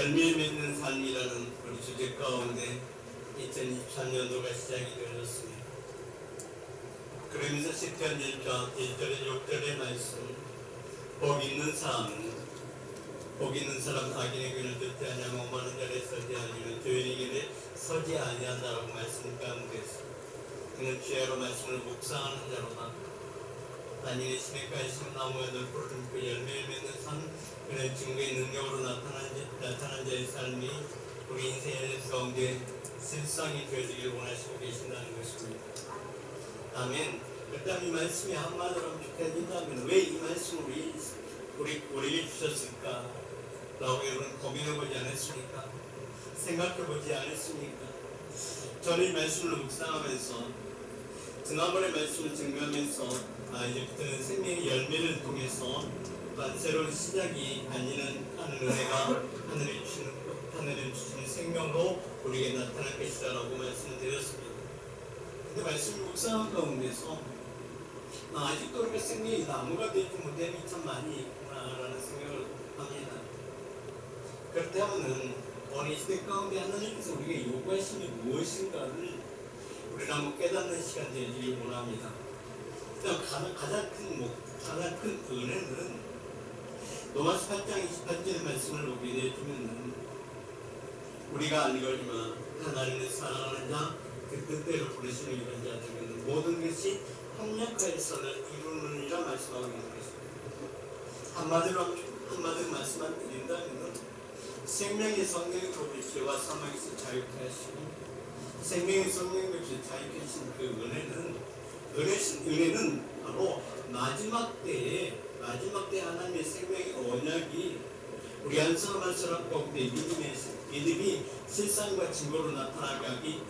열매 맺는 삶이라는 우리 주제 가운데 2023년도가 시작이 되었습니다. 그러면서 시편 1편 1절에 6절의 말씀, 복 있는 사람 악인의 길을 듣지 아니하며 오만한 자리에 서지 아니하며 죄인의 길에 서지 아니한다라고 말씀 가운데서 그는 죄로 말씀을 묵상하는 자로다. 단일의 시내가에 심은 나무에 널풀을 그 열매를 맺는 삶, 그는 증거의 능력으로 나타난 자의 삶이 우리 인생의 가운데 실상이 되어지길 원하시고 계신다는 것입니다. 아멘. 일단 이 말씀이 한마디로 하면 좋겠다면 왜 이 말씀을 우리에게 주셨을까? 라고 여러분 고민해보지 않았습니까? 생각해보지 않았습니까? 저는 이 말씀을 묵상하면서 지난번에 말씀을 증거하면서 이제부터는 생명의 열매를 통해서 또한 새로운 시작이 아니는 하늘 은혜가 하늘에 주시는 생명으로 우리에게 나타날 것이다라고 말씀을 드렸습니다. 근데 말씀을 묵상한 가운데서 아직도 우리가 생명이 나무가 되지 못함이 참 많이 있구나라는 생각을 합니다. 그렇다면 오늘 이 시대 가운데 하나님께서 우리에게 요구하시는 무엇인가를 우리가 한번 깨닫는 시간 되기를 원합니다. 가장 큰 은혜는 로마서 8장 28절의 말씀을 보게 되면 우리가 알거니와 하나님을 사랑하는 자, 그 뜻대로 부르시는 이런 자들은 모든 것이 합력하여 선을 이루느니라 말씀하고 있는 것입니다. 한마디로 말씀만 드린다면 생명의 성령으로 죄와 사망에서 자유케 하시고 생명의 성령으로 자유케 하신 그 은혜는 바로 마지막 때에 하나님의 생명의 언약이 우리 한 사람 한 사람 가운데 믿음이 실상과 증거로 나타나기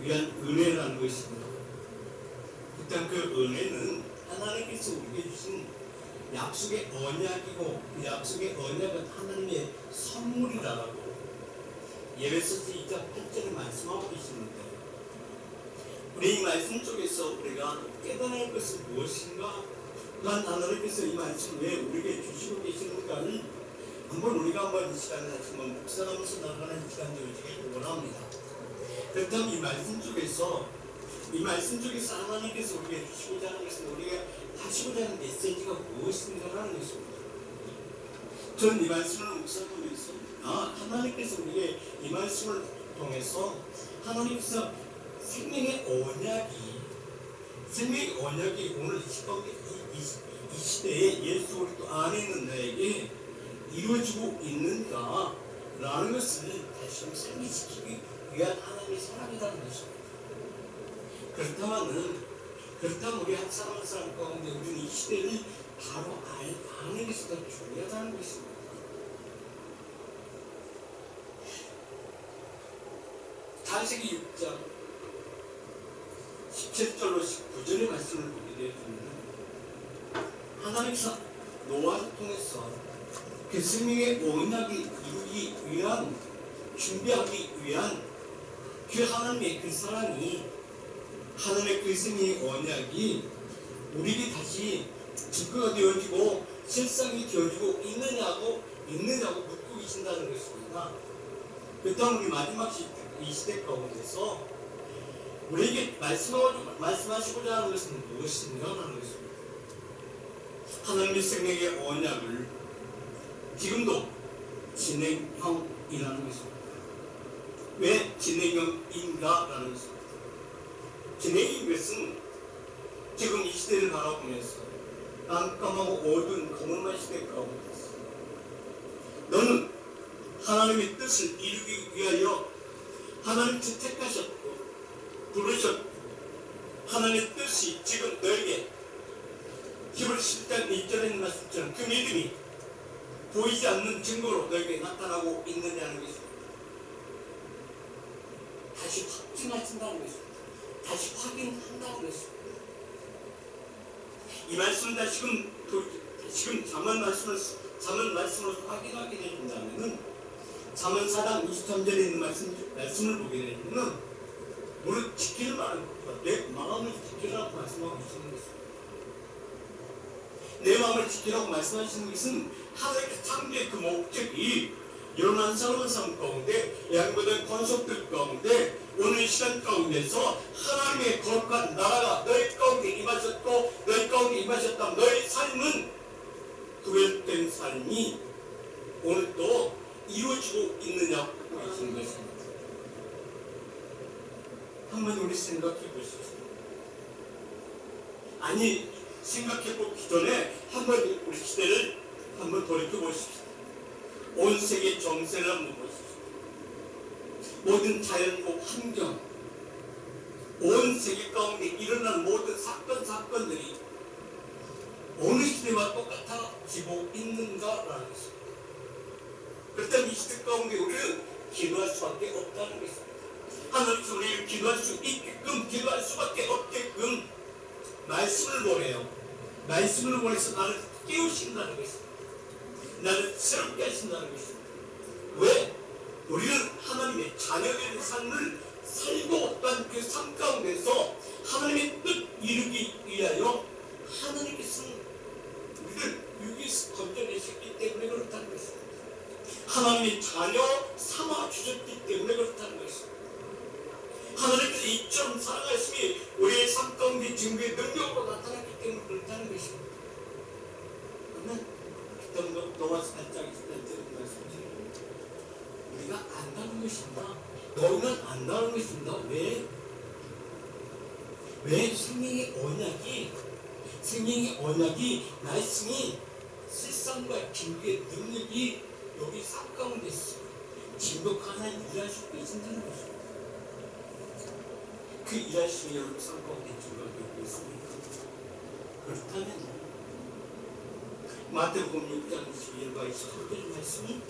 위한 은혜라는 것입니다. 일단 그 은혜는 하나님께서 우리에게 주신 약속의 언약이고 그 약속의 언약은 하나님의 선물이라고 예배서 2장 8절에 말씀하고 계시는데 우리 이 말씀 속에서 우리가 깨달아야 할 것은 무엇인가? 또한 하나님께서 이 말씀을 왜 우리에게 주시고 계시는가를 우리가 한번 이 시간에 다시 한번 묵상하면서 나가는 시간 되어지길 원합니다. 그렇다면 이 말씀 속에서 하나님께서 우리에게 주시고자 하는 것은 우리가 하시고자 하는 메시지가 무엇인가라는 것입니다. 저는 이 말씀을 묵상하면서 하나님께서 우리에게 이 말씀을 통해서 하나님께서 생명의 언약이 오늘 이 시대에 예수 그리스도 안에 있는 나에게 이루어지고 있는가라는 것을 다시 한번 상기시키기 위한 하나님의 사랑이라는 것입니다. 그렇다면 우리 한 사람 한 사람 가운데 우리는 이 시대를 바로 아는 것이 더 중요하다는 것입니다. 창세기 6장 17절로 19절의 말씀을 보게 되었습니다. 하나님께서 노아를 통해서 그 생명의 언약을 이루기 위한 준비하기 위한 그 하나님의 그 사랑이 하나님의 그 생명의 언약이 우리에게 다시 증거가 되어지고 실상이 되어지고 있느냐고 묻고 계신다는 것입니다. 그렇다면 우리 마지막 이 시대 가운데서 우리에게 말씀하시고자 하는 것은 무엇인가 하는 것입니다. 하나님의 생명의 언약을 지금도 진행형이라는 것입니다. 왜 진행형인가라는 것입니다. 진행인 것은 지금 이 시대를 바라보면서 깜깜하고 어두운 거짓말 시대 가운데서 너는 하나님의 뜻을 이루기 위하여 하나님께서 택하셨고 부르셨고 하나님의 뜻이 지금 너에게 히브리서 10장 1절에 있는 말씀처럼 그 믿음이 보이지 않는 증거로 너에게 나타나고 있느냐는 것입니다. 다시 확증하신다는 것입니다. 다시 확인한다는 것입니다. 이 말씀을 다시금 잠언 말씀으로 확인하게 되신다면은 잠언 4장 23절에 있는 말씀을 보게 되면은 무릇 지키를 말하는 것보다 내 마음을 지키라고 말씀하고 계시는 것입니다. 내 마음을 지키라고 말씀하시는 것은 하나님의 창조의 그 목적이 일어난 새로운 삶 가운데 양보된 권속들 가운데 오늘 시간 가운데서 하나님의 거룩한 나라가 너희 가운데 임하셨고 너희 가운데 임하셨다. 너희 삶은 구별된 삶이 오늘도 이루어지고 있느냐고 보여지는 것입니다. 한번 우리 생각해 보십시오. 아니 생각해 보기 전에 한번 우리 시대를 한번 돌이켜 보십시오. 온 세계 정세를 한번 보십시오. 모든 자연과 환경, 온 세계 가운데 일어난 모든 사건들이 어느 시대와 똑같아지고 있는가라는 것입니다. 그렇다면 이 시대 가운데 우리는 기도할 수밖에 없다는 것입니다. 하나님께서 우리를 기도할 수 있게끔 기도할 수밖에 없게끔 말씀을 보내요. 말씀을 보내서 나를 깨우신다는 것입니다. 나를 새롭게 하신다는 것입니다. 왜? 우리는 하나님의 자녀의 삶을 살고 또한 그 삶 가운데서 하나님의 뜻 이루기 위하여 하나님께서는 우리를 여기서 건져내셨기 때문에 그렇다는 것입니다. 하나님의 자녀 삼아 주셨기 때문에 그렇다는 것입니다. 하나님께서 이처럼 사랑하심이 우리의 삶 가운데 증거의 능력으로 나타났기 때문에 그렇다는 것입니다. 그러면 그때부터 노아서 8장에 들은 말씀처럼 우리가 안다는 것입니다. 너희는 안다는 것입니다. 왜 생명의 언약이 말씀이 실상과 증거의 능력이 여기 삶 가운데 있어 진독 하나님 일할 수 있다는 것입니다. 그 일하심이 여러분 삶 가운데 증거되고 있습니다. 그렇다면 마태복음 6장 21과 28절 말씀이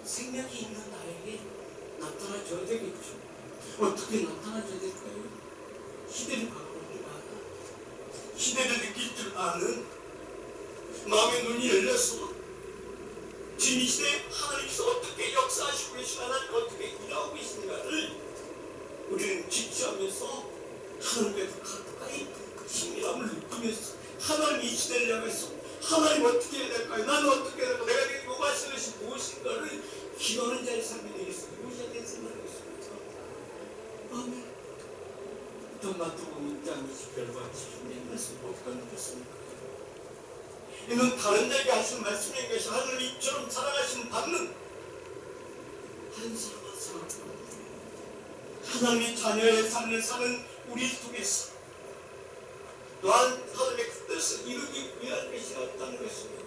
생명이 있는 나에게 나타나줘야 되겠죠. 어떻게 나타나줘야 될까요? 시대를 바꿀 줄 아는, 시대를 느낄 줄 아는 마음의 눈이 열려서 지금 이 시대에 하나님께서 어떻게 역사하시고 계시고 하나님 어떻게 일하고 계신가를 우리는 지켜하면서 하나님께서 가까이 친밀함을 느끼면서 하나님 이 시대를 향해서 하나님 어떻게 해야 될까요? 나는 어떻게 해야 될까? 내가 요구하시는 것이 무엇인가를 기도하는 자의 삶이 되겠습니다. 무엇이 되겠습니다. 아멘. 또 마태복음 6장 20절과 20절 말씀 어떻게 느꼈습니까? 이는 다른 자에게 하시는 말씀인 것이 하늘을 이처럼 사랑하시는 받는 한 사람 한 사람 하나님의 자녀의 삶을 사는 우리 속에서 또한 하나님의 그 뜻을 이루기 위한 것이 없다는 것입니다.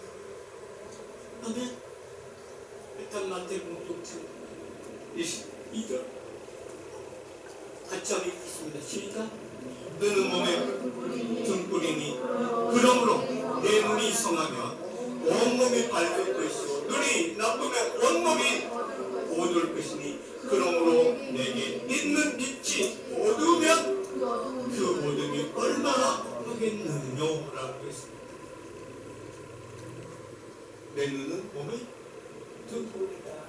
아멘. 일단 마태복음 6장 22절 같이 한번 읽겠습니다. 시작. 너는 몸에 등불이니 그러므로 내 눈이 성하면 온몸이 밝을 것이요 눈이 나쁘면 온몸이 어두울 것이니 그러므로 내게 있는 빛이 어두우면 그 어둠이 얼마나 하겠느냐라고 했습니다. 내 눈은 몸의 등불이다.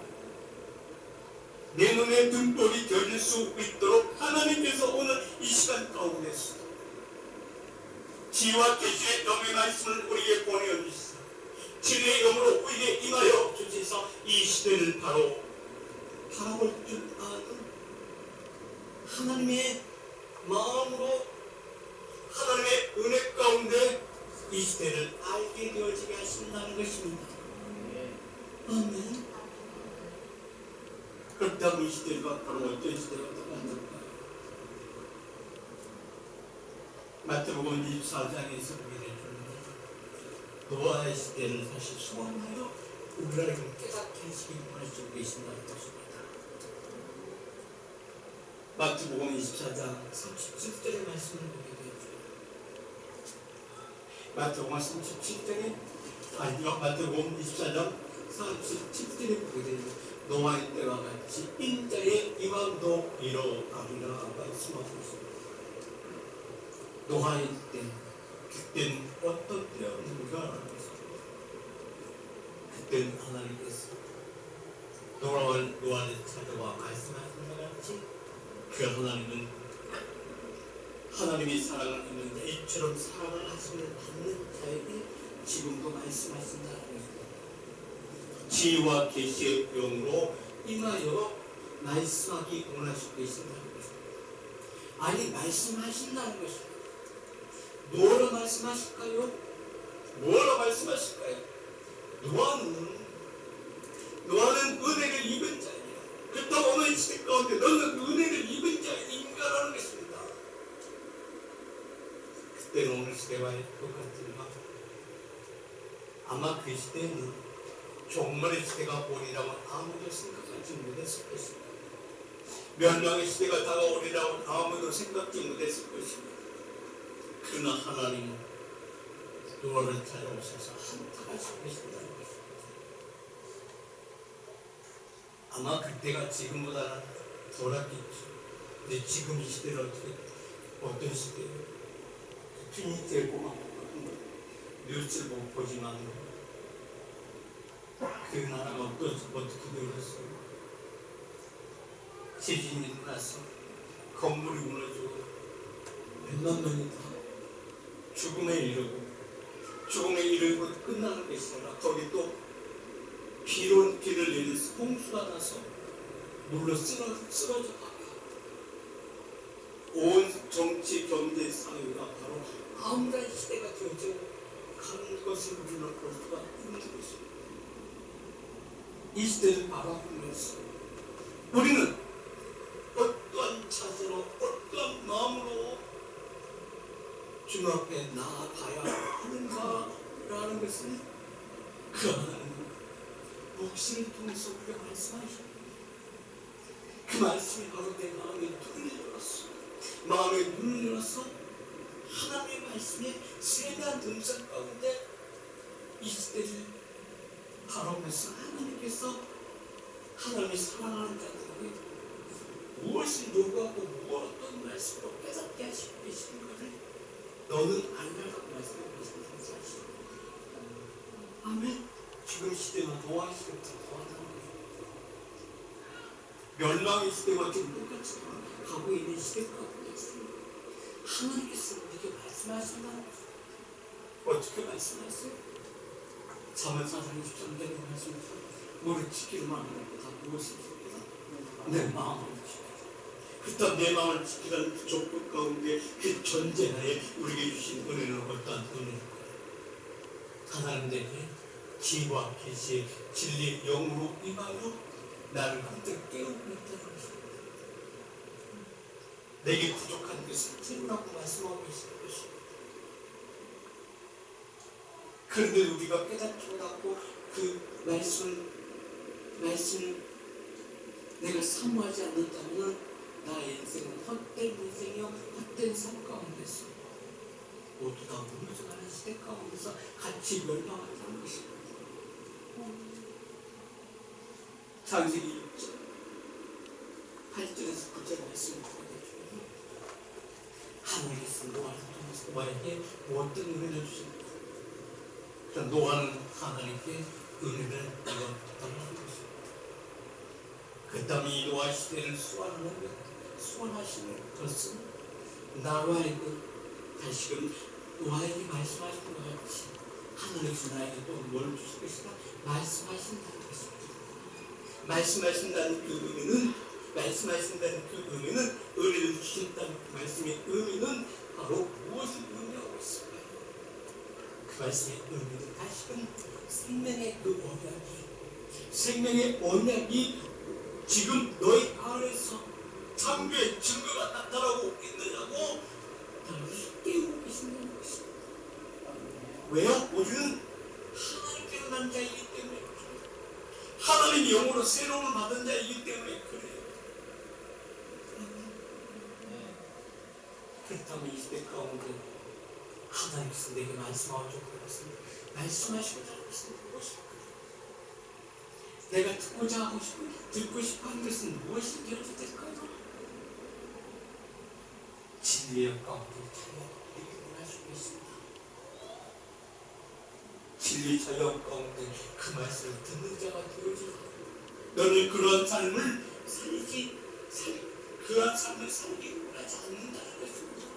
내 눈에 등불이 켜질 수 있도록 하나님께서 오늘 이 시간 가운데서 지혜와 계시의 영의 말씀을 우리에게 보내어 주시사 진리의 영으로 우리에게 임하여 주시사 이 시대를 바로 바라볼 줄 아는 하나님의 마음으로 하나님의 은혜 가운데 이 시대를 알게 되어지게 하신다는 것입니다. 아멘. 그렇다면 이 시대가 바로 어떤 시대가 똑같을까요? 마태복음 24장에서 보게 되는 노아의 시대를 다시 소환하여 우리를 깨닫게 하시기 원하시고 계신다는 것입니다. 마태복음 24장 37절의 말씀을 보게 되죠. 마태복음 37절에 마태복음 24장 37절에 보게 되죠. 노아의 때와 같이 인자의 이왕도 이뤄가리라 말씀하고 있습니다. 노아의 때, 그때는 어떤 때였는가? 그때는 하나님께서 노아를 찾아와 말씀하신 것 같이 그 하나님은 하나님이 사랑을 했는데 이처럼 사랑을 하시는 받는 자에게 지금도 말씀하신다는 것입니다. 지혜와 계시의 영으로 임하여 말씀하기 원하시고 계신다는 것입니다. 아니, 말씀하신다는 것입니다. 뭐로 말씀하실까요? 뭐로 말씀하실까요? 노아는 은혜를 입은 자이야. 그렇다고 오늘 시대 가운데 너는 은혜를 입은 자인가라는 것입니다. 그때는 오늘 시대와 똑같지만 아마 그 시대는 종말의 시대가 오리라고 아무도 생각하지 못했을 것입니다. 멸망의 시대가 다가오리라고 아무도 생각지 못했을 것입니다. 그러나 하나님은 노아를 찾아오셔서 한탄하시고 계신다는 것입니다. 아마 그때가 지금보다는 덜했겠죠. 근데 지금 이 시대는 어떤 시대예요? 핀이 되고 뉴스를 보지만 그 나라가 어떻게 되었어요? 지진이 일어나서 건물이 무너지고 몇만 명이 다 죽음에 이르고 끝나는 것이 아니라 거기 또 비를 내리면서 홍수가 나서 물로 쓰러져 온 정치, 경제, 사회가 바로 암울한 시대가 되어져 가는 것을 우리는 볼 수가 있는 것입니다. 이 시대를 바라보면서 우리는 어떠한 자세로 어떠한 마음으로 주님 앞에 나아가야 하는가라는 것을 그 하나님은 목신을 통해서 우리가 말씀하십니다. 그 말씀이 바로 내 마음의 눈을 열었어. 마음의 눈을 열어서 하나님의 말씀에 세미한 음성 가운데 이 시대를 바라보면서 하나님께서 하나님이 사랑하는 자들에게 무엇을 요구하고 어떤 말씀으로 깨닫게 하시고 계시는 것을 너는 알라고 말씀하고 계시는 사실입니다. 아멘. 지금 시대는 노아의 시대부터 더하다는 것입니다. 멸망의 시대와 지금 똑같이 가고 있는 시대 가운데 있습니다. 하나님께서 우리에게 말씀하신다는 것입니다. 어떻게 말씀하세요? 잠언4장 23절의 말씀입니다. 너를 지키는 마음을 다 무엇을 지키다? 내 마음을 지키다. 그렇다면 내 마음을 지키라는 그 조건 가운데 그 전제하에 우리에게 주신 은혜는 어떠한 은혜일까요? 하나님에게 지혜와 계시의 진리의 영으로 임하여 나를 한때 깨우고 있다는 것입니다. 내게 부족한 것을 채우라고 말씀하고 계신 것입니다. 그런데 우리가 깨닫지 못하고 그 말씀을 내가 사모하지 않는다면 나의 인생은 헛된 인생이요 헛된 삶 가운데서 모두 다 무너져가는 시대 가운데서 같이 멸망한다는 것입니다. 창세기 6장 8절에서 9절 말씀을 보여주면 하나님께서 노아를 통해서 노아에게 어떤 은혜를 주십니까? 그럼 노아는 하나님께 은혜를 부탁하는 것입니다. 그 다음에 이 노아 시대를 수완하시는 것은 나로 하여금 다시금 노아에게 말씀하신 것 같이 하나님께서 나에게 또 뭘 주실 것이다 말씀하신다는 것입니다. 말씀하신다는 그 의미는 은혜를 주신다는 그 말씀의 의미는 바로 무엇을 의미하고 있을까요? 그 말씀의 의미는 다시금 생명의 언약이 지금 너희 안에서 창조의 증거가 나타나고 있느냐고 나를 깨우고 계신다는 것입니다. 왜요? 우리는 하나님께로 난 자이기 때문에 하나님이 영으로 새로움을 받은 자이기 때문에 그래요. 그렇다면 이 시대 가운데 하나님께서 내게 말씀하고 있습니다. 말씀하시고자 하는 것은 무엇일까요? 내가 듣고 싶어 하는 것은 무엇인지 될까요? 진리의 가운데 자유하게 원하시고 있습니다. 진리 자유 가운데 그 말씀을 듣는 자가 되어주라. 너는 그러한 삶을 살기 원하지 않는다는 것입니다.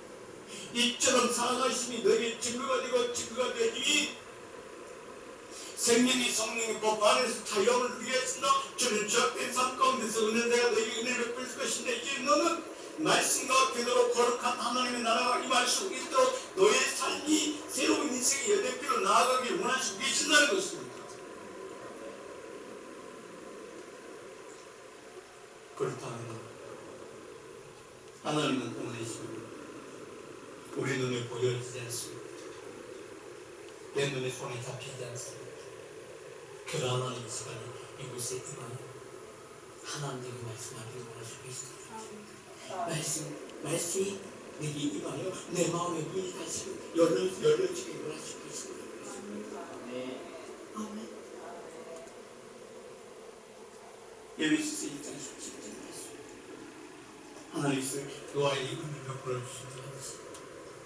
이처럼 살아가심이 너에게 증거가 되고 증거가 되니 생명이 성령의 법 안에서 자유함을 누리게 했으나 주는 죄악된 삶 가운데서 내가 너에게 은혜를 베풀 것인데 이제 너는 말씀과 그대로 거룩한 하나님의 나라가 임할 수 있도록 너의 삶이 새로운 인생의 여대표로 나아가길 원하시고 계신다는 것입니다. 그렇다면 하나님은 은혜시고 우리 눈에 보여지지 않습니다. 내 눈에 손에 잡히지 않습니다. 그러나 하나님 이 시간에 이곳에 임하여 하나님의 말씀하기를 원하시고 계십니다. 말씀이 내게 임하여 내 마음의 문이 다시 열려지게 원하시고 계십니다. 아멘. 에베소서 1장 17절 말씀. 하나님께서 너와의 은혜를 베풀어 주신다.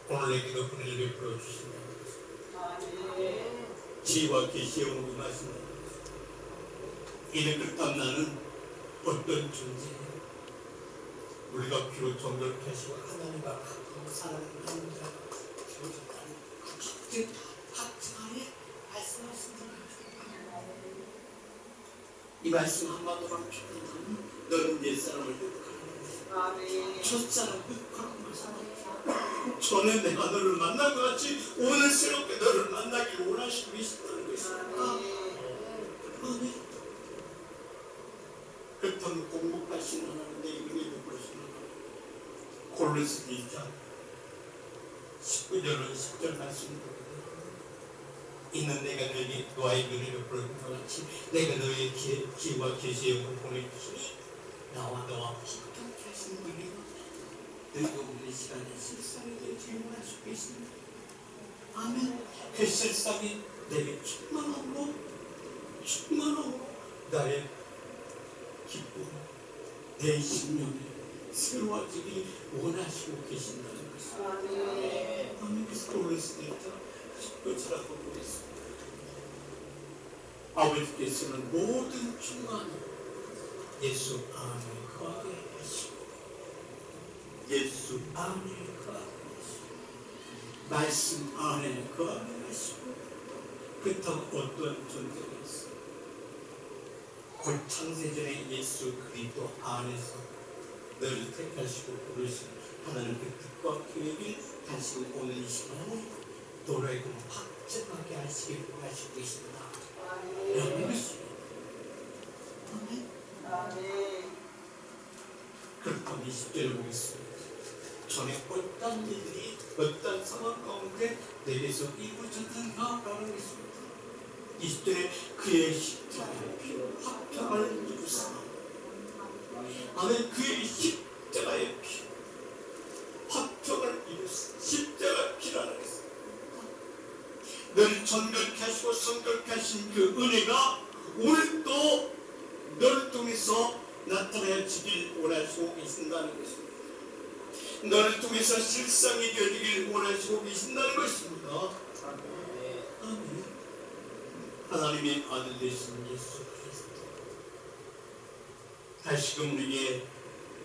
오늘 내게도 은혜를 베풀어 주신다. 지혜와 계시의 오늘 말씀입니다. 이를 그렇다면 나는 어떤 존재예요? 우리가 비록 정결케 하시고 하나님과 사랑하는 하나님과 학증 안에 말씀하신다. 이 말씀 한마디로 하면 너는 옛사람을 흑하는 첫사람 흑하는 것이다. 전에 내가 너를 만난 것 같이 오늘 새롭게 너를 만나기를 원하시고 계시다는 것입니다. 아멘. 그렇다면 공급하시는 하나님 내 은혜 베푸시는 하나님 골로새 2장 19절은 10절 말씀입니다. 이는 내가 너에게 너의 은혜를 베푸는 것 같이 내가 너의 기회와 계시의 영을 보내주시니 나와 너와 함께 하시는 은혜가 너희가 오늘 시간에 실상이 되지 원하시고 계십니다. 아멘. 그 실상이 내게 충만함으로 나의 기쁨, 내 심령이 새로워지기 원하시고 계신다는 것입니다. 아멘. 그래서 골로새 1장 19절을 보고 있습니다. 아버지께서는 모든 충만을 예수 안에 거하게 하시고 예수 안에 거하게 하시고 말씀 안에 거하게 하시고 그렇다고 어떤 존재가 있어요? 곧 창세전에 예수 그리스도 안에서 너를 택하시고 부르신 하나님 그 뜻과 계획을 다시 오늘 이 시간에 도래금 확증하게 하시길 원하시고 계십니다. 아멘. 그렇다면 20절을 보겠습니다. 전에 어떤 일들이 어떤 상황 가운데 내게서 이루어졌는가 라는 것입니다. 20절에 그의 십자가의 피로 화평을 이루사. 아멘. 그의 십자가의 피로 화평을 이루사. 십자가의 피라는 것입니다. 너를 정결케 하시고 성결케 하신 그 은혜가 오늘도 너를 통해서 나타나지길 원하시고 계신다는 것입니다. 너를 통해서 실상이 되어지길 원하시고 계신다는 것입니다. 아멘. 하나님의 아들 되신 예수 그리스도 다시금 우리에게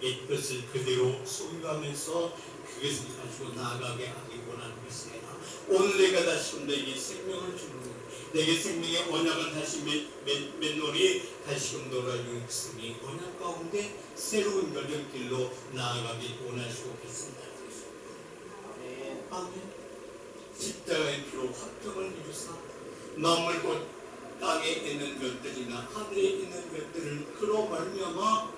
이 뜻을 그대로 소유하면서 그것을 가지고 나아가게 하기 원하는 것입니다. 오늘 내가 다시금 너에게 생명을 주는 것, 내게 생명의 언약을 다시 맺노니 다시금 너가 육성이 언약 가운데 새로운 여정길로 나아가기 원하시고 계신다는 것입니다. 아멘. 십자가의 피로 화평을 이루사 만물 곧 땅에 있는 것들이나 하늘에 있는 것들을 그로 말미암아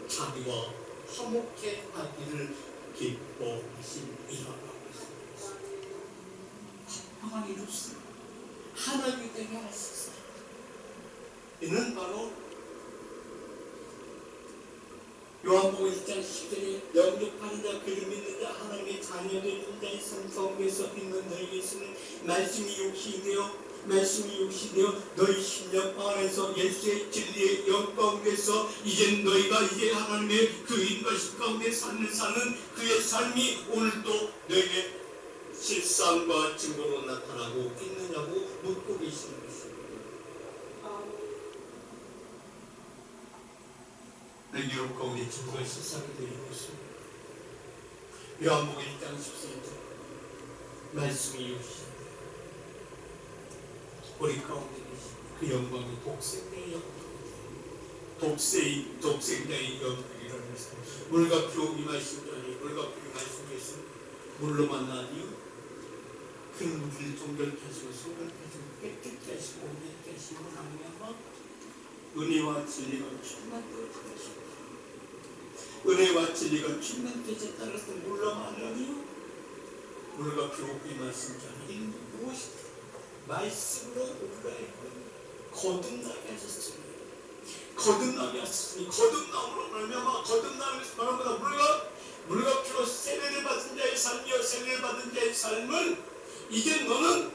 자기와 화목해 하기를 기뻐하신 이라고 화평을 이루사 하나님이 되게 하소서. 이는 바로 요한복음 1장 10절에 영접하는 자 그를 믿는 자 하나님의 자녀된 자의 삶 가운데서 있는 너희에게서는 말씀이 육신이 되어 너희 심령 안에서 예수의 진리의 영 가운데서 이제 너희가 이제 하나님의 그 인도하심 가운데 사는 그의 삶이 오늘도 너에게 실상과 증거로 나타나고 있느냐고 묻고 계시는 것입니다. 내 기록 가운데 증거의 실상이 되는 것입니다. 요한복음 1장 14절 말씀이 육신이 우리 가운데 계신 그 영광이 독생자의 영광, 독생자의 영광이라는 것은 물과 피로 임하신 자니 물과 피로 임하신 것은 물로 만나니 그 물을 정결케 하시고 속을 깨끗게 하시고 온전케 하시고 나무야마 은혜와 진리가 충만되어 하시고 은혜와 진리가 충만되어 따라서 물로 만나니 물과 피로 임하신 자니 이는 무엇이다? 말씀으로 우리가 거듭나게 하셨습니다. 거듭나게 하셨으니 거듭남으로 말미암아 거듭남에서 말합니다. 물과 피로 세례를 받은 자의 삶이요 세례를 받은 자의 삶은 이제 너는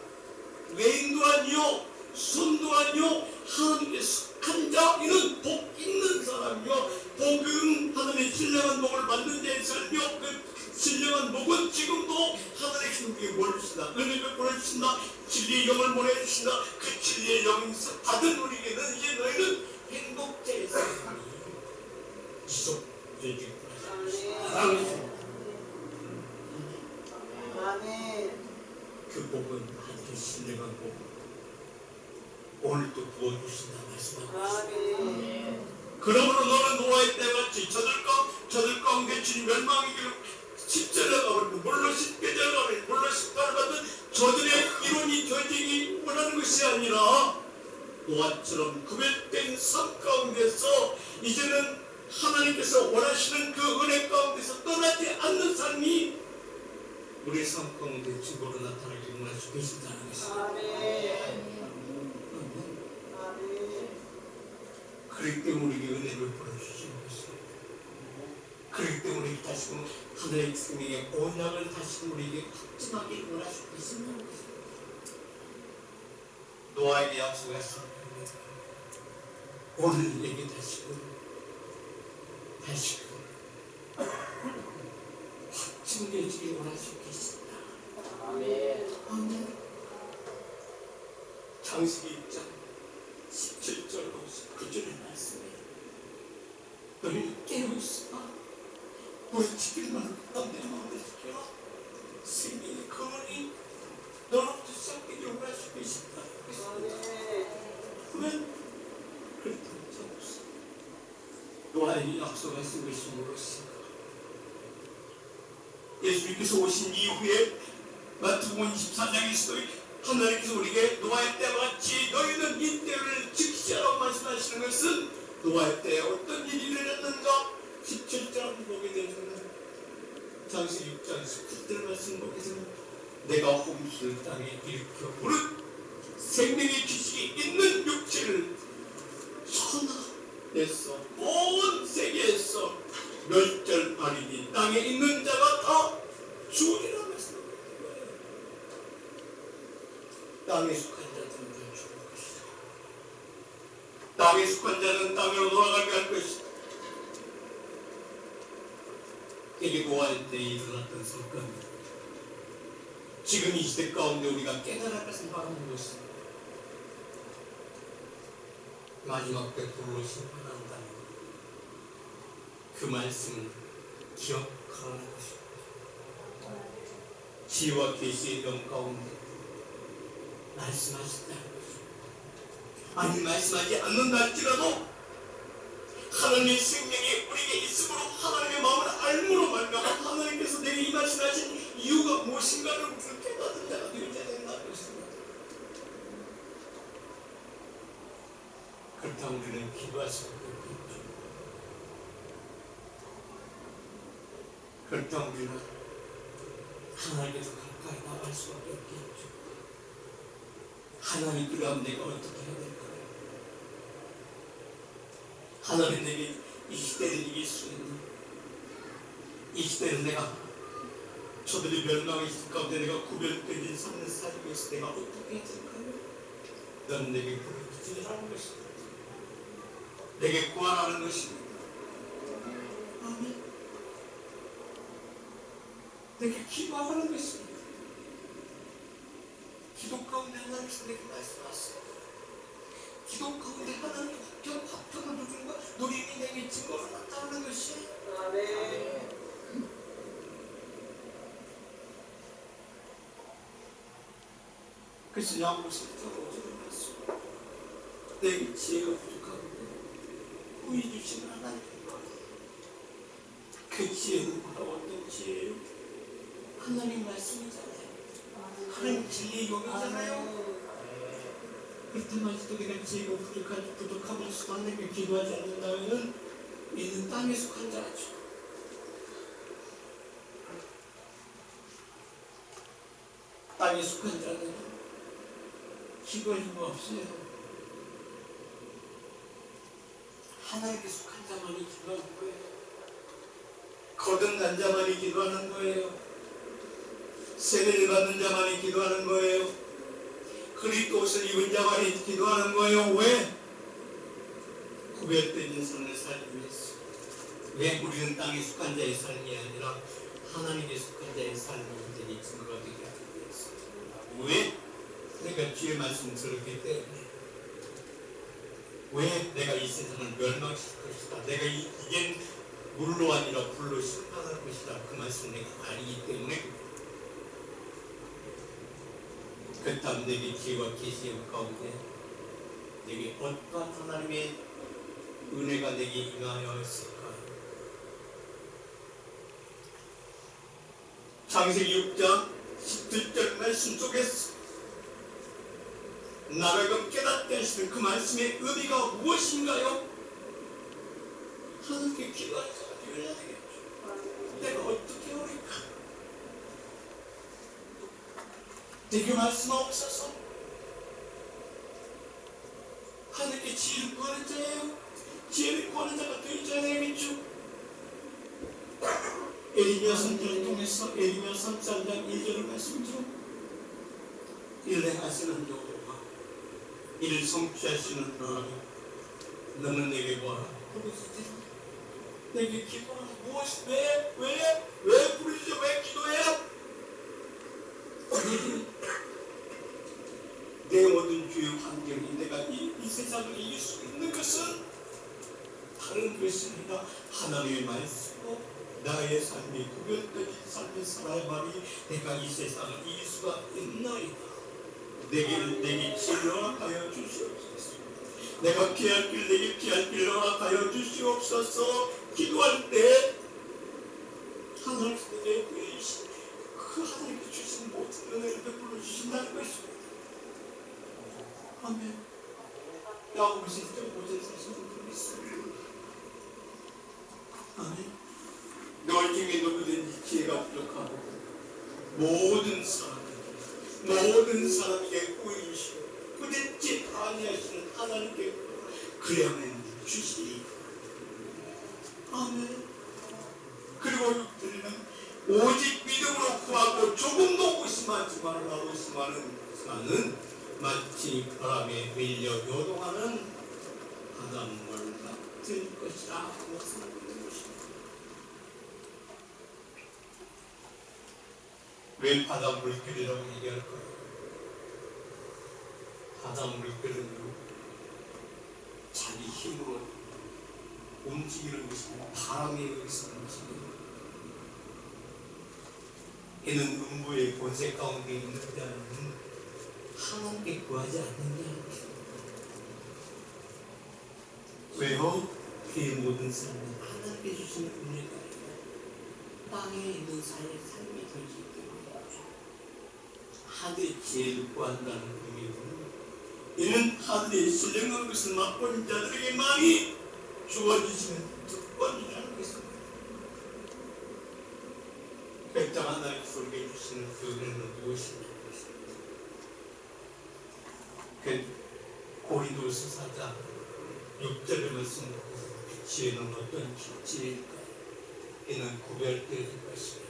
외인도 아니요 손도 아니요 하나님께 속한 자 이는 복 있는 사람이요 복은 하나님의 신령한 복을 받는 자의 삶이요 그 신령한 복은 지금도 하나님의 우리에게 보내주신다. 은혜를 보내주신다. 진리의 영을 보내주신다. 그 진리의 영에서 받은 우리에게는 이제 너희는 행복자의 삶이 지속되길 바랍니다. 그 복은 하나님의 신령한 복 오늘도 부어주신다 말씀합니다. 그러므로 너는 노아의 때같이 저들 가운데 주님 멸망이기를 십자가 가버리고 물로 십계자가 가버리고 물로 십자를 받은 저들의 이론이 저들이 원하는 것이 아니라 노아처럼 구별된 삶 가운데서 이제는 하나님께서 원하시는 그 은혜 가운데서 떠나지 않는 삶이 우리의 삶 가운데 증거로 나타나기를 원하시고 계신다는 것입니다. 그렇기 때문에 우리에게 은혜를 보내주시는 것입니다. 그렇기 때문에 다시금 하나님의 생명의 언약을 다시금 우리에게 확증하기를 원하시고 계신다는 것입니다. 노아에게 약속했습니다. 오늘 내게 다시금 확증되지를 원하시고 계십니다. 아멘. 창세기 1장 17절로 19절의 말씀에 너희는 깨어있으라 우리 지킬 만한 내 마음을 지켜라 생명의 근원이 너로부터 시작되기를 원하시고 계십니다. 그러면 그렇다고 적었어. 노아에게 약속하신 것이 무엇인가? 예수님께서 오신 이후에 마태복음 24장에서도 하나님께서 우리에게 노아의 때와 같이 너희는 이 때를 지키자라고 말씀하시는 것은 노아의 때에 어떤 일이 일어났는가? 17장 보게 되면 창세기 6장 19절 말씀 보게 되면 내가 홍수를 땅에 일으켜 부른 생명의 지식이 있는 육체를 천하에서 온 세계에서 멸절하리니 땅에 있는 자가 다 죽으리라 말씀합니다. 땅에 속한 자들은 다 죽을 것이다. 땅에 속한 자는 땅으로 돌아가게 할 것이다. 이게 노아의 때에 일어났던 사건입니다. 지금 이 시대 가운데 우리가 깨달을 것을 바라는 것입니다. 마지막 때 불로 심판한다는 그 말씀을 기억하라는 것입니다. 지혜와 계시의 영 가운데 말씀하신다는 것입니다. 아니 말씀하지 않는다 할지라도 하나님의 생명이 우리에게 있으므로 하나님의 마음을 알므로 말미암아 하나님께서 내게 이 말씀하신 이유가 무엇인가를 우리가 깨닫는 자가 되어야 된다는 것입니다. 그렇다면 우리는 기도할 수밖에 없겠죠. 그렇다면 우리는 하나님께서 가까이 나갈 수밖에 없겠죠. 하나님 그러면 내가 어떻게 해야 될까요? 하나님 내게 이 시대를 이길 수 있는 이 시대를 내가 저들이 멸망에 있을 가운데 내가 구별되지 않는 삶에서 내가 어떻게 해야 될까요? 넌 내게 구별되지라는 것입니다. 내게 구하라는 것입니다. 아멘. 내게 기도하라는 것입니다. 기도 가운데 하나님께서 내게 말씀하세요. 기도 가운데 하나님의 확정한 누군가 누림이 내게 증거로 나타나는 것이 아멘. 그래서 야고보서 5절에 말씀 내게 지혜가 부족하거든 보여 주시는 하나님, 그 지혜는 바로 어떤 지혜예요? 하나님 말씀이잖아요. 하나님 진리의 용이잖아요. 그렇다마저도 내가 지혜가 부족함을 하나님께 기도하지 않는다면 이는 땅에 속한 자죠. 땅에 속한 자는 기도할 이유가 없어요. 하나님께 속한 자만이 기도하는 거예요. 거듭난 자만이 기도하는 거예요. 세례를 받는 자만이 기도하는 거예요. 그리스도 옷을 입은 자만이 기도하는 거예요. 왜? 구별된 인생을 살기 위해서. 왜? 우리는 땅에 속한 자의 삶이 아니라 하나님께 속한 자의 삶이 인생의 증거가 되게 하기 위해서. 왜? 내가 주의 말씀을 들었기 때문에. 왜? 내가 이 세상을 멸망시킬 것이다. 내가 이젠 물로 아니라 불로 심판할 것이다. 그 말씀을 내가 알기 때문에. 그렇다면 내게 지혜와 계시의 가운데 내게 어떠한 하나님의 은혜가 내게 임하여 있을까? 창세기 6장 17절 말씀 속에서 나라가 깨닫게 하시는 그 말씀의 의미가 무엇인가요? 하나님께 기도할 자가 되어야 되겠죠. 내가 어떻게 오릴까? 내게 말씀하옵소서. 하나님께 지혜를 구하는 자예요. 지혜를 구하는 자가 되어야 되겠죠. 에레미야 선지를 통해서 에레미야 33장 1절을 말씀드려 이를 행하시는 여호와 이를 성취하시는 하나님 너는 내게 뭐하라 부르시지 내게 기도하라. 무엇이 왜 부르시죠? 왜 기도해요? 내 모든 주요 환경이 내가 이 세상을 이길 수 있는 것은 다른 것이 아니라 하나님의 말씀으로 나의 삶이 구별되진 삶을 살아야만이 내가 이 세상을 이길 수가 있나이다. 내게 지혜를 허락하여 주시옵소서. 내가 피할 길 내게 피할 길을 허락하여 주시옵소서. 기도할 때 하나님께서 내 구에 그 하나님께 주신 모든 은혜를 베풀어 주신다는 것입니다. 아멘. 야고보 1장 5절 사실은 그렇습니다. 아멘. 너희 중에 누구든지 지혜가 부족하고 모든 사람에게 구이시고 부대찌 아니하시는 하나님께 그래야만 주시리. 아멘. 그리고 6절에는 오직 믿음으로 구하고 조금도 의심하지 말라. 의심하는 자는 마치 바람에 밀려 요동하는 바닷물 같은 것이라 하고 말씀하는 것입니다. 왜 바닷물결이라고 얘기할까요? 바닷물결은 자기 힘으로 움직이는 것입니다. 바람에 의해서 움직이는 이는 음부의 권세 가운데 있는 자는 하나님께 구하지 않는 자입니다. 왜요? 그의 모든 삶은 하나님께 주시는 은혜가 아니라 땅에 있는 삶이 되기 때문에 하늘의 지혜를 구한다는 의미는 이는 하늘의 신령한 것을 맛본 자들에게만이 주어지시는 특권이라는 것입니다. 백장 하나님께서 우리에게 주시는 그 은혜는 무엇인가? 그 고린도서 4장 6절의 말씀으로 지혜는 어떤 지혜일까? 이는 구별되어질 것입니다.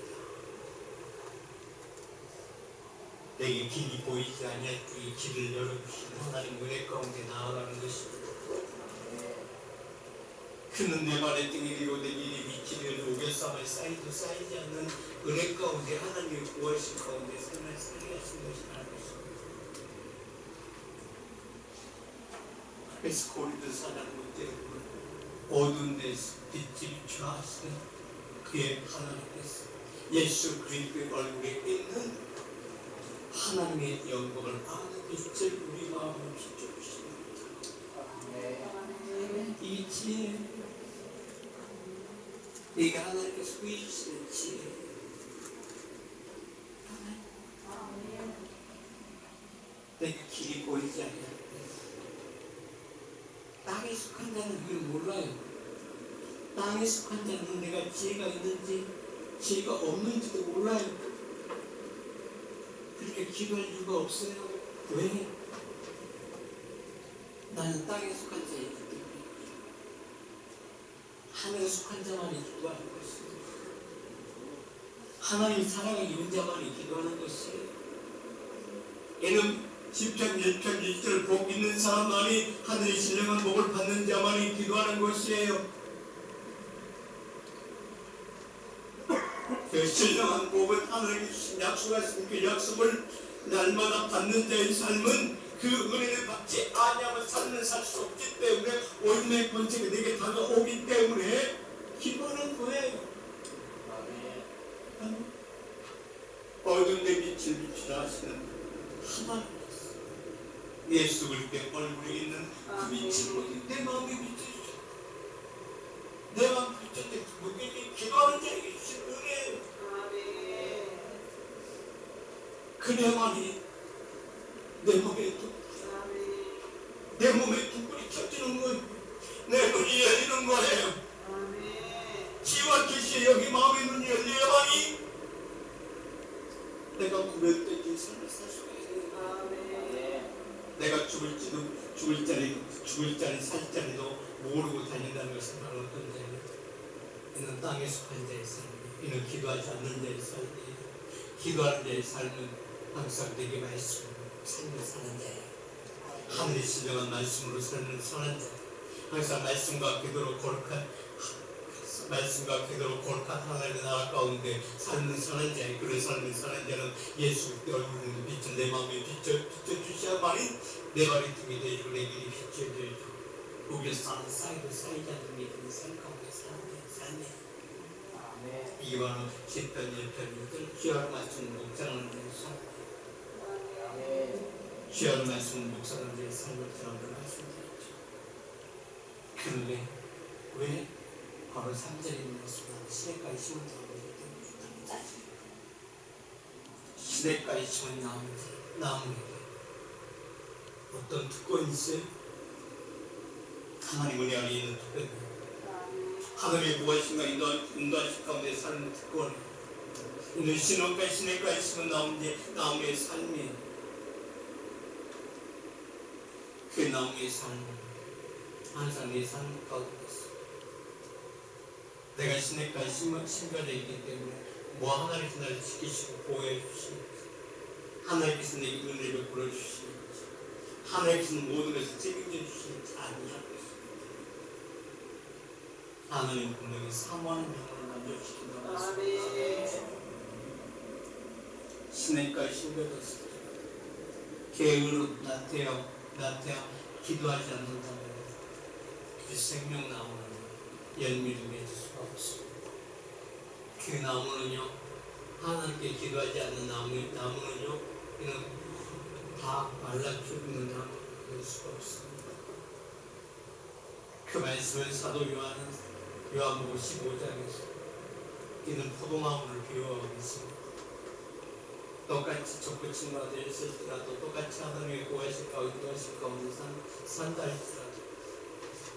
내게 길이 보이지 아니할 그 길을 열어주시는 하나님 은혜 가운데 나아가는 것입니다. 그는 내 발의 등이리고 내 길이 미치는 우겨쌈을 쌓이도 쌓이지 않는 은혜 가운데 하나님의 구하신 가운데 삶을 살게 하신 것이라는 것입니다. 그래서 고린도서 4장 6절에 어두운 데서 빛이 비추하시는 그의 하나님께서 예수 그리스도의 얼굴에 있는 하나님의 영광을 아는 빛을 우리 마음에 비춰주십니다. 이 지혜, 네가 하나님께서 보여주시는 지혜, 내가 길이 보이지 않을 때 땅에 속한 자는 그걸 몰라요. 땅에 속한 자는 내가 지혜가 있는지 지혜가 없는지도 몰라요. 그렇게 기도할 이유가 없어요. 왜? 나는 땅에 속한 자이기 때문에 하늘에 속한 자만이 기도하는 것이에요. 하나님 사랑을 입은 자만이 기도하는 것이에요. 이는 시편 1편 1절 복 있는 사람만이 하늘의 신령한 복을 받는 자만이 기도하는 것이에요. 그 신령한 복은 하나님이 주신 약속하신 그 약속을 날마다 받는 자의 삶은 그 은혜를 받지 아니하면 삶을 살 수 없기 때문에 어둠의 권세가 내게 다가오기 때문에 기도하는 거예요. 어둠의 빛을 비추라 하시는 하나님, 예수 그리스도의 얼굴에 있는 그 빛을 보니 내 마음이 비춰주죠. 내 마음 비춰줄 그분이 기도하는 자에게 주신 은혜예요. 그래야만이 내 몸에 뚝불이 켜지는 거예요. 내 눈이 열리는 거예요. 지와 계시에 여기 마음의 눈이 열려야만이 내가 구별된 삶을 살 수가 있는 거예요. 내가 죽을 자리 살 자리도 모르고 달린다는 것은 바로 어떤 자예요? 이는 땅에 속한 자의 삶이에요. 이는 기도하지 않는 자의 삶이에요. 기도하는 자의 삶은 항상 내게 말씀으로 삶을 사는 자예요. 하늘의 신령한 말씀으로 사는 자, 항상 말씀과 기도로 거룩한 하나님의 나라 가운데 삶을 사는 자예요. 그런 삶을 사는 자는 예수 얼굴을 비춘 내 마음에 비춰주셔야만이 내 발이 등이 되시고 내 길이 비춰주시고 거기에 쌓이고 쌓이지 않는 믿음의 삶 가운데 사는 삶이에요. 이게 바로 시편 1편 1절 귀한 말씀 묵상하는 자의 삶, 귀한 말씀 묵상하는 자의 삶을 드러나는 말씀드렸죠. 그런데 왜? 바로 3절에 있는 것은 시냇가에 심은 나무입니다. 시냇가에 심은 나무에게 어떤 특권이 있어요? 하나님 은혜 안에 있는 특권이에요. 하늘의 무엇인가 인도하신 가운데 사는 특권, 이는 시냇가에 심은 나무의 삶이에요. 그 나무의 삶은 항상 내 삶 가운데 있어요. 내가 시냇가에 심겨져 있기 때문에 하나님께서 나를 지키시고 보호해 주시고 하나님께서 내게 은혜를 베풀어 주시고 하나님께서는 모든 것을 책임져 주시지 아니하고 있습니다. 하나님 분명히 사모하는 영혼을 만족시킨다고 말씀하셨습니다. 시냇가에 심겨졌을 때 게으르고 나태하고 기도하지 않는다면 그 생명나무는 열매를 맺을 수가 없습니다. 그 나무는요, 하나님께 기도하지 않는 나무는요, 이는 다 말라 죽는 나무 될 수가 없습니다. 그 말씀을 사도 요한복음 15장에서 이는 포도나무를 비유하고 있습니다. 똑같이 적그친구가 되었을지라도 똑같이 하나님의 구하실 가운데 산다 할지라도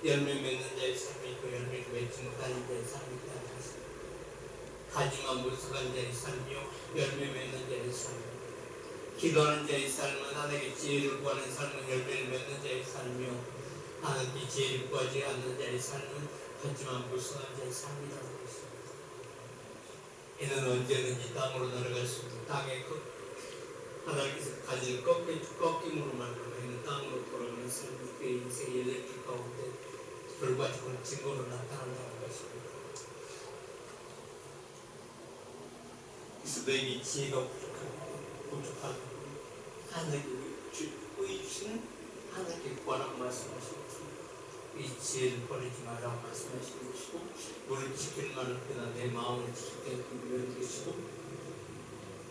열매 맺는 자의 삶이 있고 열매를 맺지 못하는 자의 삶이 있다는 것입니다. 가지만 무성한 자의 삶이요 열매 맺는 자의 삶이요 기도하는 자의 삶은 하나님의 지혜를 구하는 삶은 열매를 맺는 자의 삶이요 하나님의 지혜를 구하지 않는 자의 삶은 하지만 무성한 자의 삶이라는 것입니다. 이는 언제든지 땅으로 날아갈 수 있고 땅에 하나님께서 가진 꺾임으로 말미암아 이는 땅으로 돌아가는 삶이 그의 인생의 열렸기 가운데 결과적으로 증거로 나타난다는 것입니다. 그래서 너에게 지혜가 부족하고 하나님께 보여주시는 하나님께 구하라고 말씀하십니다. 이 지혜를 버리지 말라고 말씀하시는 것이고 물을 지킬 만한 그나 내 마음을 지킬 때 그런 것이고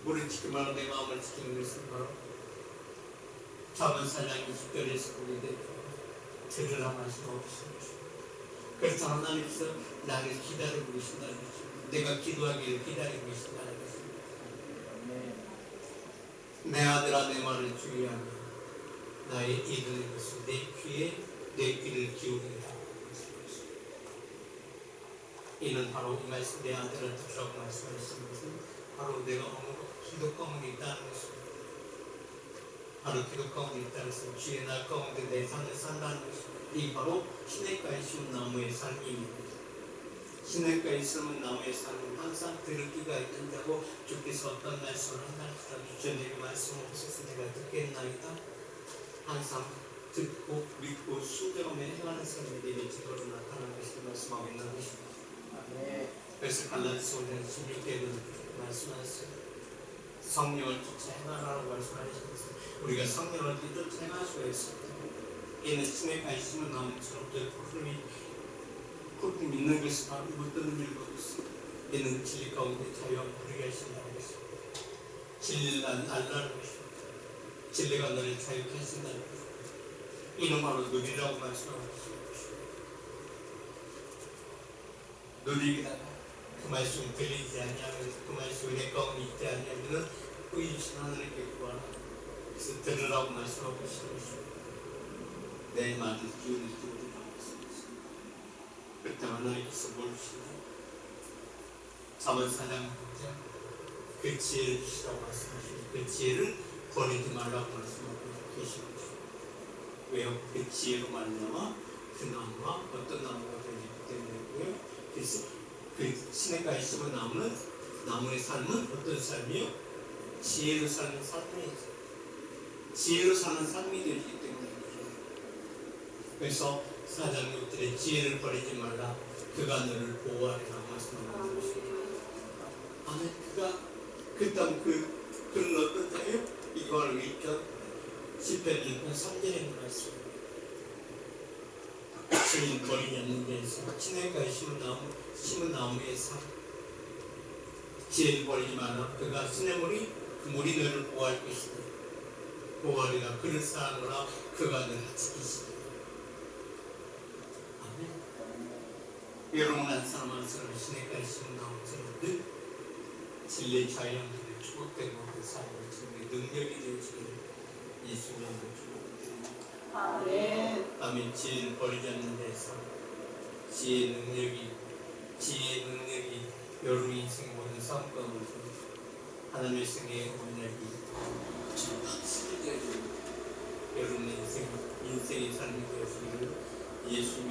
물을 지킬 만한 내 마음을 지키는 것은 바로 잠언 4장 20절에서 보게 되죠. 들으라 말씀하고 있습니다. 그래서 하나님께서 나를 기다리고 계신다는 거죠. 내가 기도하기를 기다리고 계신다는 것입니다. 내 아들아 내 말을 주의하며 나의 이르는 것을 내 귀를 기울이라. 이는 바로 이 말씀 내 아들을 들으라고 말씀하시는 것은 바로 내가 기도 가운데 있다는 것입니다. 바로 기도 가운데 있다는 것은 주의 날 가운데 내 삶을 산다는 것입니다. 이 바로 시냇가에 심은 나무의 삶입니다. 시냇가에 심은 나무의 삶은 항상 들을 귀가 있는다고 주께서 어떤 말씀을 한다니까 주님에게 말씀하셔서 내가 듣겠나이다. 항상 듣고 믿고 순종하며 행하는 사람이 내 지도로 나타나는 것을 말씀하고 있는 것입니다. 그래서 갈라디아서 5장 16절에는 말씀하셨어요. 성령을 쫓아 행하라고 말씀하셨어요. 우리가 성령을 쫓아 행할 수가 있습니다. 이는 시냇가에 심은 나무처럼 푸른 믿는 것이 바로 못되는 일도 있습니다. 이는 진리 가운데 자유함을 부리게 하신다는 것입니다. 진리를 알라는 것입니다. 진리가 너를 자유케 하신다는 것입니다. 이는 바로 누리라고 말씀하고 있습니다. 누리기다가 그 말씀이 들리지 아니하면 그 말씀이 내 가운데 있지 아니하면 의주신 하나님께 구하라. 그래서 들으라고 말씀하고 있습니다. 내 말을 기울이라고 말씀하셨습니다. 그때 하나님께서 뭘 주시나요? 잠언 4장 9절 그 지혜를 주시라고 말씀하십니다. 그 지혜를 버리지 말라고 말씀하고 계신 것입니다. 왜요? 그 지혜로 말미암아 그 나무가 어떤 나무가 되기 때문이고요. 그래서 그 시냇가에 심은 나무는 나무의 삶은 어떤 삶이요? 지혜로 사는 삶이죠. 지혜로 사는 삶이 되기 때문입니다. 그래서 4장 6절에 지혜를 버리지 말라. 그가 너를 보호하리라고 말씀하고 있습니다. 아멘. 그가 그다음 그는 어떤 자예요? 이걸 읽죠. 시편 1편 3절에 있는 말씀입니다. 지혜를 버리지 않는 데에서 시냇가에 심은 나무의 삶. 지혜를 버리지 말라. 그가 시냇물이 그 물이 너를 보호할 것이다. 보호하리라. 그를 쌓아놓으라. 그가 너를 지키시리라. 아멘. 여러분 한 사람 한 사람 시냇가에 심은 나무처럼 늘 진리의 자유함들을 축복되고 그 삶을 주님의 능력이 되어지기를 예수님으로 축복드립니다. 아멘. 아멘. 지혜를 버리지 않는 데서 지혜의 능력이 여러분 인생 모든 삶 가운데 하나님의 생애의 언약이 확실히 되어지고 여러분의 인생의 삶이 되어지기를 예수님